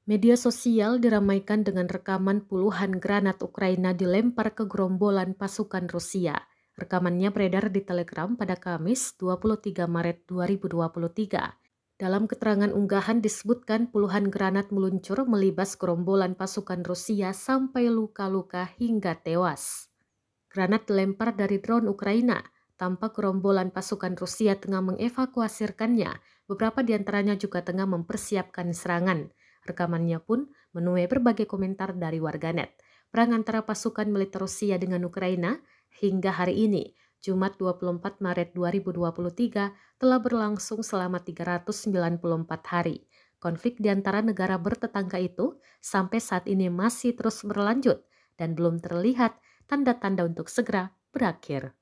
Media sosial diramaikan dengan rekaman puluhan granat Ukraina dilempar ke gerombolan pasukan Rusia. Rekamannya beredar di Telegram pada Kamis 23 Maret 2023. Dalam keterangan unggahan disebutkan puluhan granat meluncur melibas gerombolan pasukan Rusia sampai luka-luka hingga tewas. Granat dilempar dari drone Ukraina. Tampak gerombolan pasukan Rusia tengah mengevakuasikannya. Beberapa di antaranya juga tengah mempersiapkan serangan. Rekamannya pun menuai berbagai komentar dari warganet. Perang antara pasukan militer Rusia dengan Ukraina hingga hari ini, Jumat 24 Maret 2023, telah berlangsung selama 394 hari. Konflik di antara negara bertetangga itu sampai saat ini masih terus berlanjut dan belum terlihat tanda-tanda untuk segera berakhir.